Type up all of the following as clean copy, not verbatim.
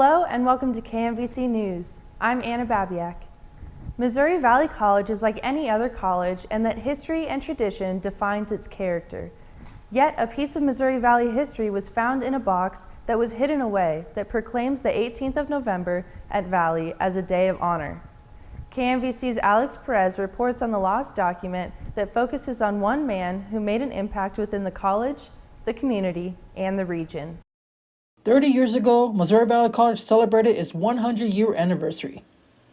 Hello and welcome to KMVC News. I'm Anna Babiak. Missouri Valley College is like any other college in that history and tradition defines its character. Yet a piece of Missouri Valley history was found in a box that was hidden away that proclaims the 18th of November at Valley as a day of honor. KMVC's Alex Perez reports on the lost document that focuses on one man who made an impact within the college, the community, and the region. 30 years ago, Missouri Valley College celebrated its 100-year anniversary.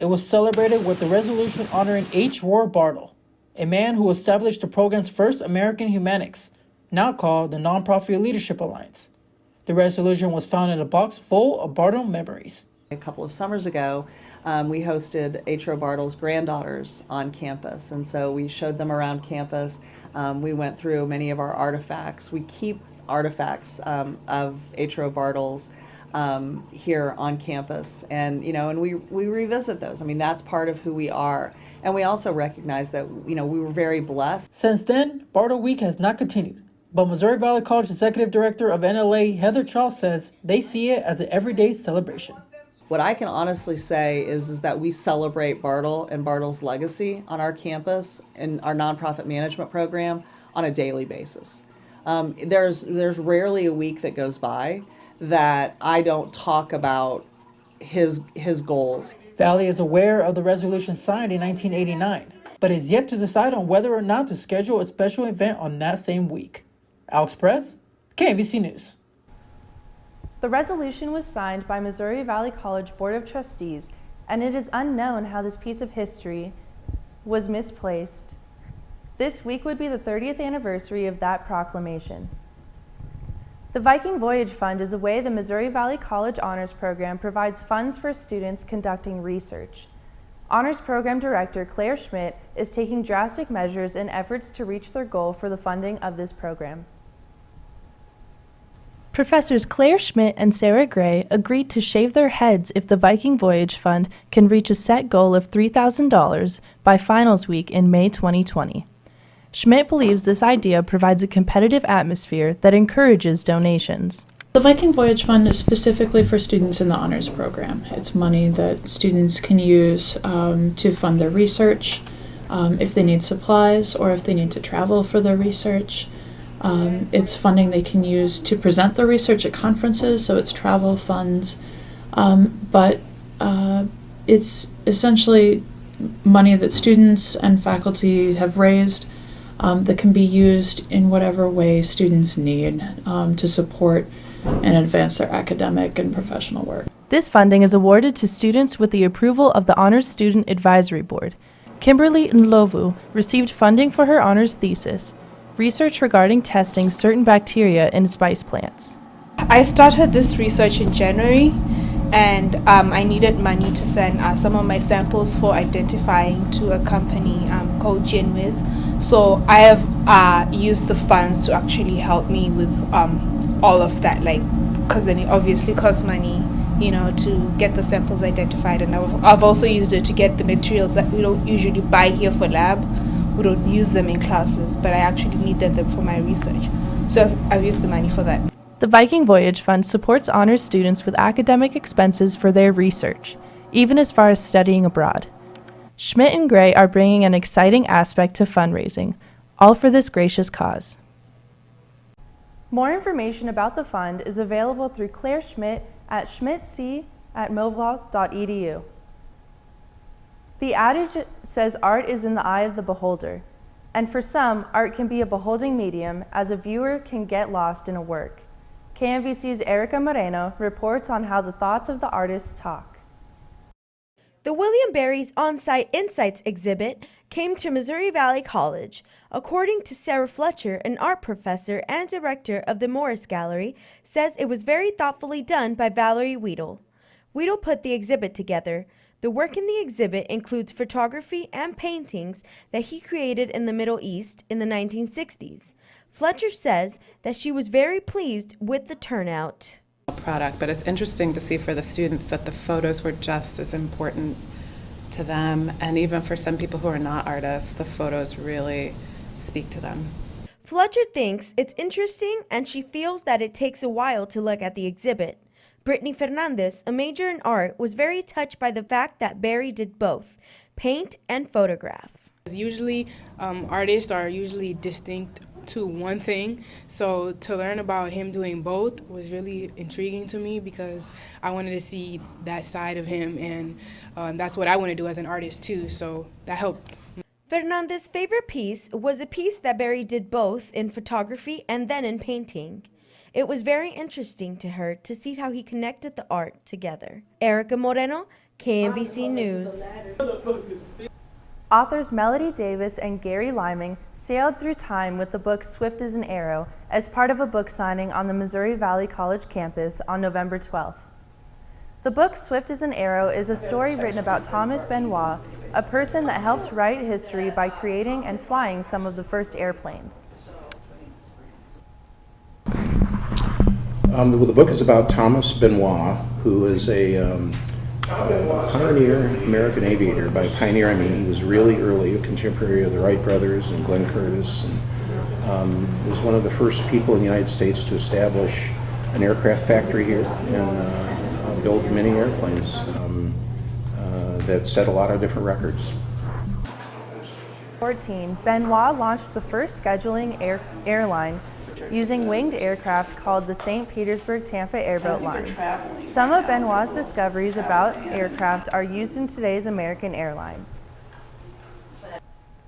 It was celebrated with the resolution honoring H. Roar Bartle, a man who established the program's first American Humanities, now called the Nonprofit Leadership Alliance. The resolution was found in a box full of Bartle memories. A couple of summers ago, we hosted H. Roar Bartle's granddaughters on campus, and so we showed them around campus. We went through many of our artifacts. We keep artifacts of H. Roar Bartle's here on campus, and we revisit those. I mean, that's part of who we are, and we also recognize that we were very blessed. Since then, Bartle Week has not continued, but Missouri Valley College Executive Director of NLA Heather Charles says they see it as an everyday celebration. What I can honestly say is that we celebrate Bartle and Bartle's legacy on our campus and our nonprofit management program on a daily basis. There's rarely a week that goes by that I don't talk about his goals. Valley is aware of the resolution signed in 1989, but is yet to decide on whether or not to schedule a special event on that same week. Alex Perez, KMVC News. The resolution was signed by Missouri Valley College Board of Trustees, and it is unknown how this piece of history was misplaced. This week would be the 30th anniversary of that proclamation. The Viking Voyage Fund is a way the Missouri Valley College Honors Program provides funds for students conducting research. Honors Program Director Claire Schmidt is taking drastic measures in efforts to reach their goal for the funding of this program. Professors Claire Schmidt and Sarah Gray agreed to shave their heads if the Viking Voyage Fund can reach a set goal of $3,000 by finals week in May 2020. Schmidt believes this idea provides a competitive atmosphere that encourages donations. The Viking Voyage Fund is specifically for students in the honors program. It's money that students can use to fund their research, if they need supplies or if they need to travel for their research. It's funding they can use to present their research at conferences, so it's travel funds. But it's essentially money that students and faculty have raised that can be used in whatever way students need to support and advance their academic and professional work. This funding is awarded to students with the approval of the Honors Student Advisory Board. Kimberly Ndlovu received funding for her honors thesis, research regarding testing certain bacteria in spice plants. I started this research in January, and I needed money to send some of my samples for identifying to a company called GenWiz. So I have used the funds to actually help me with all of that, because then it obviously costs money, to get the samples identified. And I've also used it to get the materials that we don't usually buy here for lab. We don't use them in classes, but I actually needed them for my research. So I've used the money for that. The Viking Voyage Fund supports honors students with academic expenses for their research, even as far as studying abroad. Schmidt and Gray are bringing an exciting aspect to fundraising, all for this gracious cause. More information about the fund is available through Claire Schmidt at schmidtc@movol.edu. The adage says art is in the eye of the beholder, and for some, art can be a beholding medium as a viewer can get lost in a work. KMVC's Erica Moreno reports on how the thoughts of the artists talk. The William Barry's On-Site Insights exhibit came to Missouri Valley College. According to Sarah Fletcher, an art professor and director of the Morris Gallery, says it was very thoughtfully done by Valerie Weedle. Weedle put the exhibit together. The work in the exhibit includes photography and paintings that he created in the Middle East in the 1960s. Fletcher says that she was very pleased with the turnout. Product, but it's interesting to see for the students that the photos were just as important to them, and even for some people who are not artists, the photos really speak to them. Fletcher thinks it's interesting, and she feels that it takes a while to look at the exhibit. Brittany Fernandez, a major in art, was very touched by the fact that Barry did both, paint and photograph. Usually, artists are usually distinct to one thing, so to learn about him doing both was really intriguing to me because I wanted to see that side of him, and that's what I want to do as an artist too, so that helped. Fernandez's favorite piece was a piece that Barry did both in photography and then in painting. It was very interesting to her to see how he connected the art together. Erica Moreno, KMVC News. Authors Melody Davis and Gary Liming sailed through time with the book Swift as an Arrow as part of a book signing on the Missouri Valley College campus on November 12th. The book Swift as an Arrow is a story written about Thomas Benoit, a person that helped write history by creating and flying some of the first airplanes. The book is about Thomas Benoit, who is a pioneer American aviator. By pioneer, I mean he was really early, a contemporary of the Wright brothers and Glenn Curtiss, and was one of the first people in the United States to establish an aircraft factory here and build many airplanes that set a lot of different records. 14, Benoit launched the first scheduling airline using winged aircraft called the St. Petersburg-Tampa Airboat Line. Some of Benoit's discoveries about aircraft are used in today's American Airlines.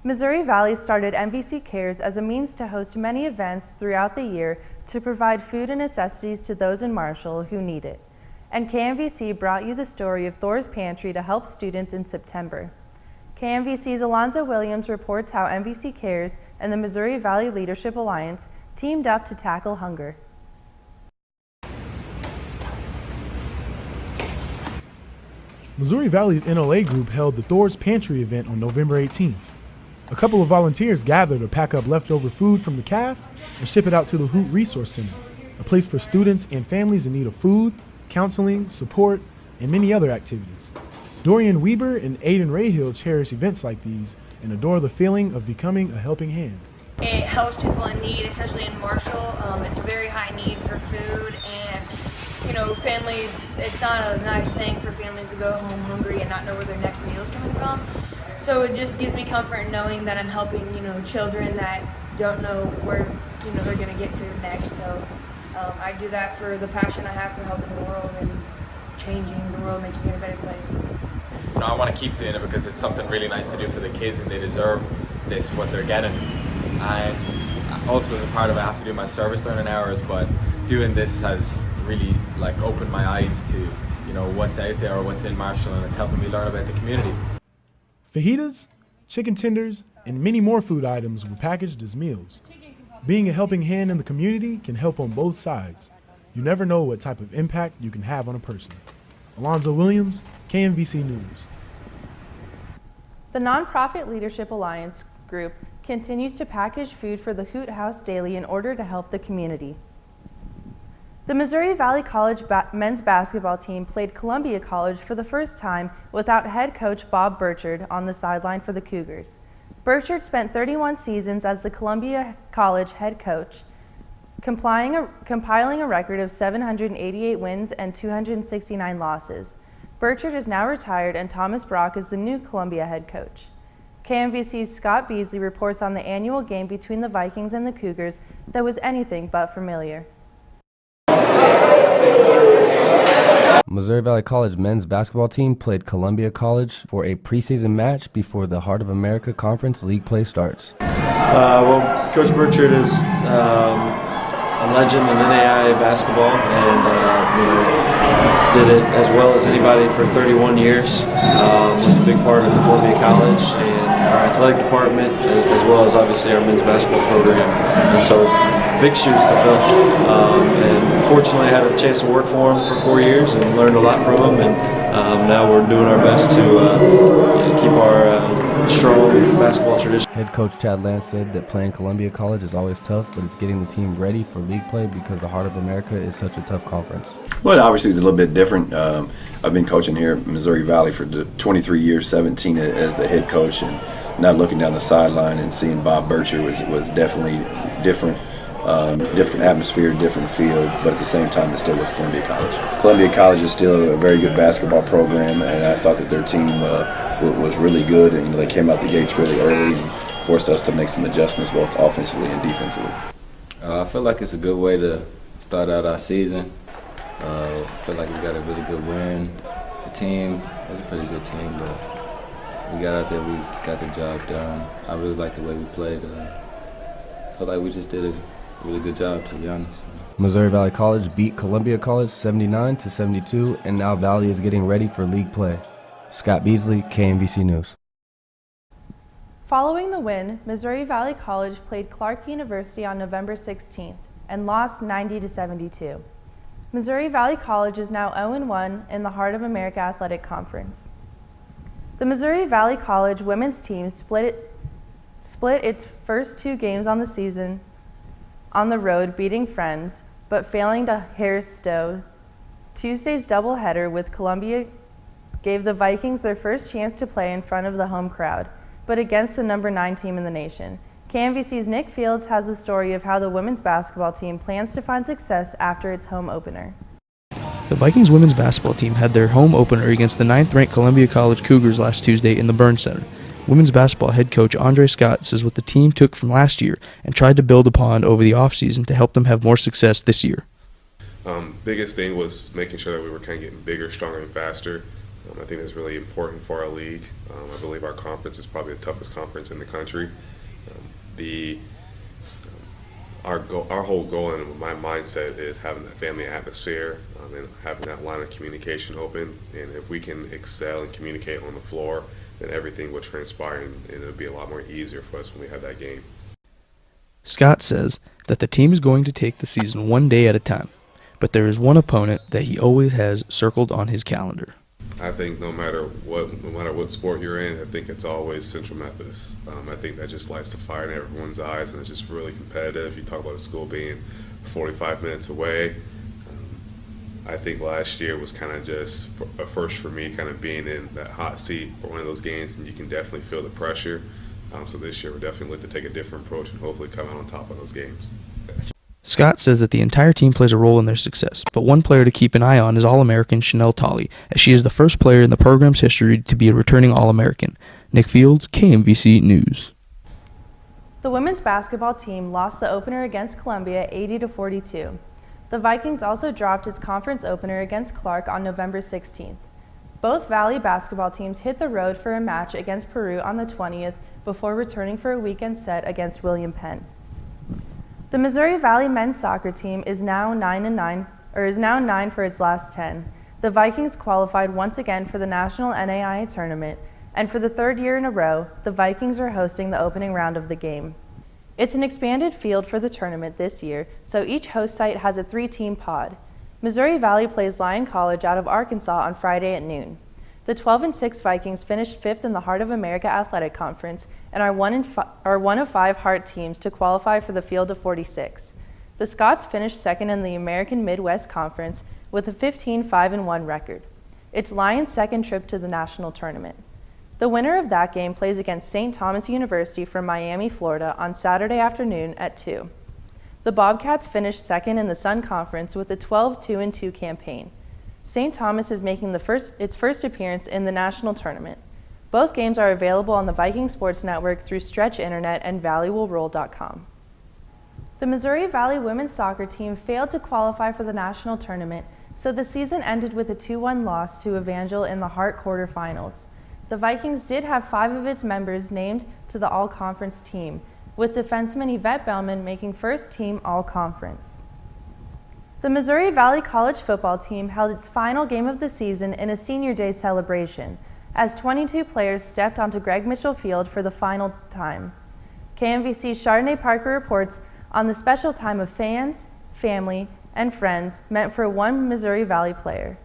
Missouri Valley started MVC Cares as a means to host many events throughout the year to provide food and necessities to those in Marshall who need it. And KMVC brought you the story of Thor's Pantry to help students in September. KMVC's Alonzo Williams reports how MVC Cares and the Missouri Valley Leadership Alliance teamed up to tackle hunger. Missouri Valley's NLA group held the Thor's Pantry event on November 18th. A couple of volunteers gathered to pack up leftover food from the CAF and ship it out to the Hoot Resource Center, a place for students and families in need of food, counseling, support, and many other activities. Dorian Weber and Aiden Rayhill cherish events like these and adore the feeling of becoming a helping hand. It helps people in need, especially in Marshall. It's a very high need for food, and families, it's not a nice thing for families to go home hungry and not know where their next meal is coming from. So it just gives me comfort knowing that I'm helping, children that don't know where, they're going to get food next. So I do that for the passion I have for helping the world and changing the world, making it a better place. I want to keep doing it because it's something really nice to do for the kids, and they deserve this, what they're getting. And also as a part of it, I have to do my service learning hours, but doing this has really opened my eyes to what's out there or what's in Marshall, and it's helping me learn about the community. Fajitas, chicken tenders, and many more food items were packaged as meals. Being a helping hand in the community can help on both sides. You never know what type of impact you can have on a person. Alonzo Williams, KMVC News. The Nonprofit Leadership Alliance group continues to package food for the Hoot House daily in order to help the community. The Missouri Valley College men's basketball team played Columbia College for the first time without head coach Bob Burchard on the sideline for the Cougars. Burchard spent 31 seasons as the Columbia College head coach, compiling a record of 788 wins and 269 losses. Burchard is now retired, and Thomas Brock is the new Columbia head coach. KMVC's Scott Beasley reports on the annual game between the Vikings and the Cougars that was anything but familiar. Missouri Valley College men's basketball team played Columbia College for a preseason match before the Heart of America Conference League play starts. Coach Burchard is a legend in NAIA basketball, and did it as well as anybody for 31 years. Was a big part of Columbia College and our athletic department, as well as obviously our men's basketball program. And so, big shoes to fill. And fortunately, I had a chance to work for him for 4 years and learned a lot from him. And now we're doing our best to keep our strong basketball tradition. Head coach Chad Lance said that playing Columbia College is always tough, but it's getting the team ready for league play because the Heart of America is such a tough conference. Well, obviously it's a little bit different. I've been coaching here at Missouri Valley for 23 years, 17 as the head coach, and not looking down the sideline and seeing Bob Burchard was definitely different. different atmosphere, different field, but at the same time it still was Columbia College. Columbia College is still a very good basketball program, and I thought that their team was really good, and they came out the gates really early and forced us to make some adjustments both offensively and defensively. I feel like it's a good way to start out our season. I feel like we got a really good win. The team was a pretty good team, but we got out there, we got the job done. I really like the way we played. I feel like we just did a really good job, to be honest. Missouri Valley College beat Columbia College 79-72, and now Valley is getting ready for league play. Scott Beasley, KMVC News. Following the win, Missouri Valley College played Clark University on November 16th and lost 90-72. Missouri Valley College is now 0-1 in the Heart of America Athletic Conference. The Missouri Valley College women's team split its first 2 games on the season on the road, beating Friends, but failing to Harris Stowe. Tuesday's doubleheader with Columbia gave the Vikings their first chance to play in front of the home crowd, but against the number 9 team in the nation. KMVC's Nick Fields has the story of how the women's basketball team plans to find success after its home opener. The Vikings women's basketball team had their home opener against the 9th-ranked Columbia College Cougars last Tuesday in the Burns Center. Women's basketball head coach Andre Scott says what the team took from last year and tried to build upon over the offseason to help them have more success this year. Biggest thing was making sure that we were kind of getting bigger, stronger, and faster. I think that's really important for our league. I believe our conference is probably the toughest conference in the country. Our whole goal and my mindset is having that family atmosphere and having that line of communication open. And if we can excel and communicate on the floor, then everything will transpire and it'll be a lot more easier for us when we have that game. Scott says that the team is going to take the season one day at a time, but there is one opponent that he always has circled on his calendar. I think no matter what sport you're in, I think it's always Central Methodist. I think that just lights the fire in everyone's eyes, and it's just really competitive. You talk about a school being 45 minutes away. I think last year was kind of just a first for me, kind of being in that hot seat for one of those games, and you can definitely feel the pressure. So this year we're definitely looking to take a different approach and hopefully come out on top of those games. Scott says that the entire team plays a role in their success, but one player to keep an eye on is All-American Chanel Tolley, as she is the first player in the program's history to be a returning All-American. Nick Fields, KMVC News. The women's basketball team lost the opener against Columbia 80-42. The Vikings also dropped its conference opener against Clark on November 16th. Both Valley basketball teams hit the road for a match against Peru on the 20th before returning for a weekend set against William Penn. The Missouri Valley men's soccer team is now 9 for its last 10. The Vikings qualified once again for the National NAIA tournament, and for the 3rd year in a row, the Vikings are hosting the opening round of the game. It's an expanded field for the tournament this year, so each host site has a 3-team pod. Missouri Valley plays Lyon College out of Arkansas on Friday at noon. The 12-6 Vikings finished 5th in the Heart of America Athletic Conference and are one of 5 Heart teams to qualify for the field of 46. The Scots finished 2nd in the American Midwest Conference with a 15-5-1 record. It's Lyon's 2nd trip to the national tournament. The winner of that game plays against St. Thomas University from Miami, Florida on Saturday afternoon at 2. The Bobcats finished 2nd in the Sun Conference with a 12-2-2 campaign. St. Thomas is making its first appearance in the national tournament. Both games are available on the Viking Sports Network through Stretch Internet and ValleyWillRoll.com. The Missouri Valley women's soccer team failed to qualify for the national tournament, so the season ended with a 2-1 loss to Evangel in the Hart quarterfinals. The Vikings did have 5 of its members named to the All-Conference team, with defenseman Yvette Bellman making first-team All-Conference. The Missouri Valley College football team held its final game of the season in a Senior Day celebration, as 22 players stepped onto Greg Mitchell Field for the final time. KMVC's Chardonnay Parker reports on the special time of fans, family, and friends meant for one Missouri Valley player.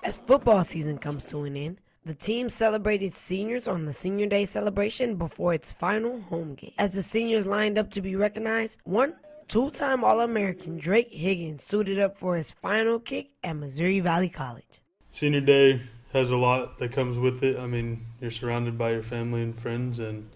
As football season comes to an end, the team celebrated seniors on the Senior Day celebration before its final home game. As the seniors lined up to be recognized, one two-time All-American Drake Higgins suited up for his final kick at Missouri Valley College. Senior Day has a lot that comes with it. I mean, you're surrounded by your family and friends, and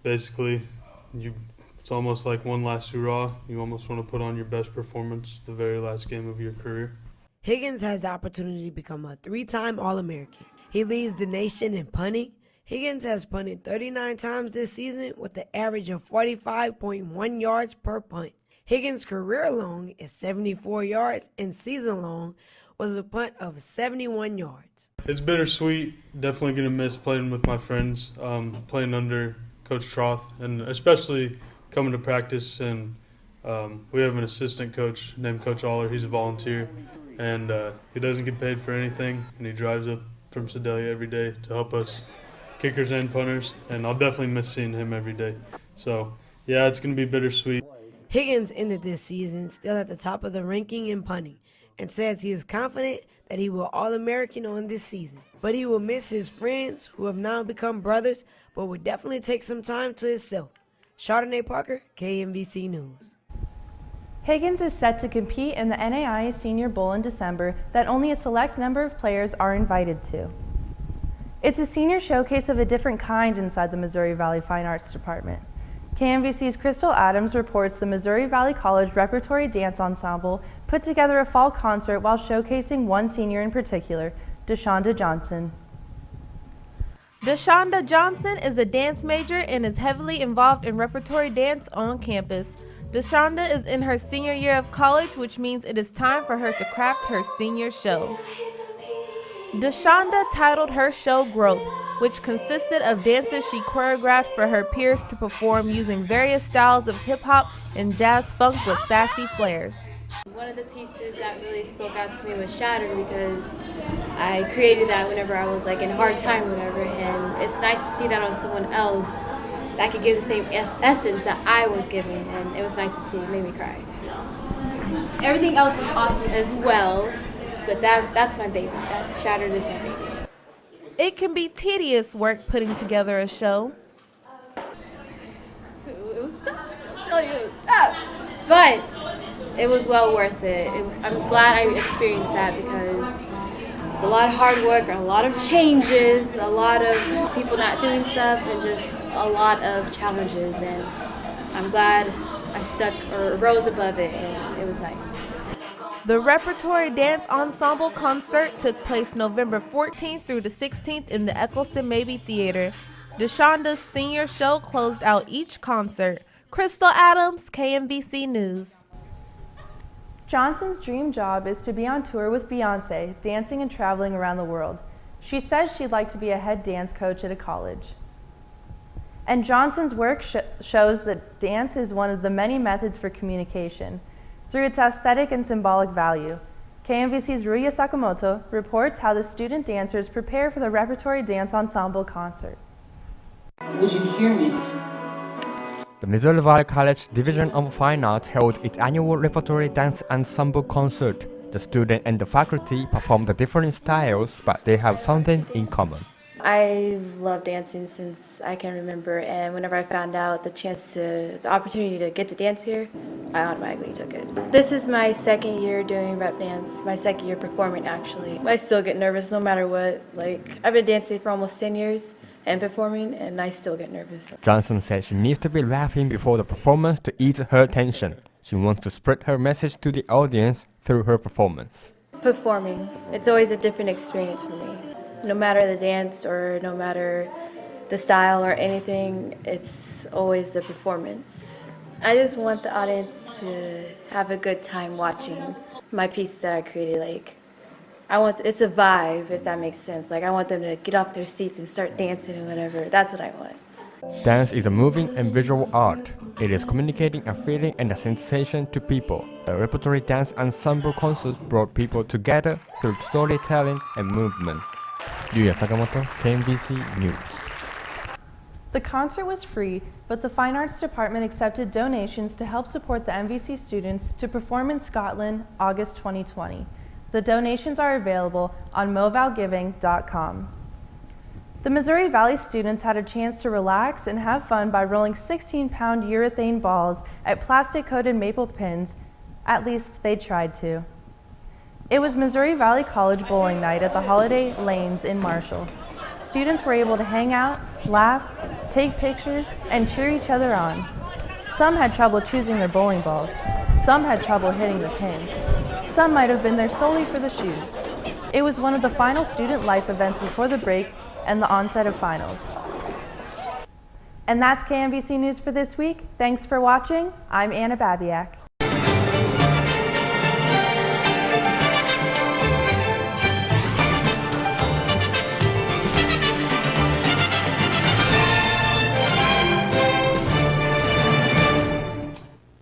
basically, it's almost like one last hurrah. You almost want to put on your best performance the very last game of your career. Higgins has the opportunity to become a 3-time All-American. He leads the nation in punting. Higgins has punted 39 times this season with an average of 45.1 yards per punt. Higgins' career long is 74 yards and season long was a punt of 71 yards. It's bittersweet. Definitely going to miss playing with my friends, playing under Coach Troth, and especially coming to practice. And we have an assistant coach named Coach Aller. He's a volunteer, and he doesn't get paid for anything, and he drives up from Sedalia every day to help us kickers and punters, and I'll definitely miss seeing him every day. So, yeah, it's going to be bittersweet. Higgins ended this season still at the top of the ranking in punting and says he is confident that he will All-American on this season. But he will miss his friends who have now become brothers, but will definitely take some time to himself. Chardonnay Parker, KMVC News. Higgins is set to compete in the NAIA Senior Bowl in December that only a select number of players are invited to. It's a senior showcase of a different kind inside the Missouri Valley Fine Arts Department. KMVC's Crystal Adams reports the Missouri Valley College Repertory Dance Ensemble put together a fall concert while showcasing one senior in particular, Deshonda Johnson. Deshonda Johnson is a dance major and is heavily involved in repertory dance on campus. Deshonda is in her senior year of college, which means it is time for her to craft her senior show. Deshonda titled her show Growth, which consisted of dances she choreographed for her peers to perform using various styles of hip-hop and jazz funk with sassy flares. One of the pieces that really spoke out to me was Shattered, because I created that whenever I was like in a hard time or whatever, and it's nice to see that on someone else that could give the same essence that I was giving, and it was nice to see. It made me cry. Everything else was awesome as well, but that's my baby. That Shattered is my baby. It can be tedious work putting together a show. It was tough, I'll tell you, it was tough. But it was well worth it. I'm glad I experienced that, because it's a lot of hard work, a lot of changes, a lot of people not doing stuff, and just a lot of challenges. And I'm glad I stuck or rose above it, and it was nice. The Repertory Dance Ensemble concert took place November 14th through the 16th in the Eccleston Mabee Theater. Deshonda's senior show closed out each concert. Crystal Adams, KMVC News. Johnson's dream job is to be on tour with Beyoncé, dancing and traveling around the world. She says she'd like to be a head dance coach at a college. And Johnson's work shows that dance is one of the many methods for communication, through its aesthetic and symbolic value. KMVC's Ruya Sakamoto reports how the student dancers prepare for the Repertory Dance Ensemble concert. Would you hear me? The Missouri Valley College Division of Fine Arts held its annual Repertory Dance Ensemble concert. The students and the faculty perform the different styles, but they have something in common. I've loved dancing since I can remember, and whenever I found out the opportunity to get to dance here, I automatically took it. This is my second year doing rep dance, my second year performing actually. I still get nervous no matter what. I've been dancing for almost 10 years and performing, and I still get nervous. Johnson said she needs to be laughing before the performance to ease her tension. She wants to spread her message to the audience through her performance. Performing, it's always a different experience for me. No matter the dance or no matter the style or anything, it's always the performance. I just want the audience to have a good time watching my pieces that I created. It's a vibe, if that makes sense. I want them to get off their seats and start dancing and whatever. That's what I want. Dance is a moving and visual art. It is communicating a feeling and a sensation to people. The Repertory Dance Ensemble concert brought people together through storytelling and movement. Yuya Sakamoto, KMVC News. The concert was free, but the Fine Arts Department accepted donations to help support the MVC students to perform in Scotland, August 2020. The donations are available on movalgiving.com. The Missouri Valley students had a chance to relax and have fun by rolling 16-pound urethane balls at plastic-coated maple pins. At least they tried to. It was Missouri Valley College bowling night at the Holiday Lanes in Marshall. students were able to hang out, laugh, take pictures, and cheer each other on. Some had trouble choosing their bowling balls. Some had trouble hitting the pins. Some might have been there solely for the shoes. It was one of the final student life events before the break and the onset of finals. And that's KMVC News for this week. Thanks for watching. I'm Anna Babiak.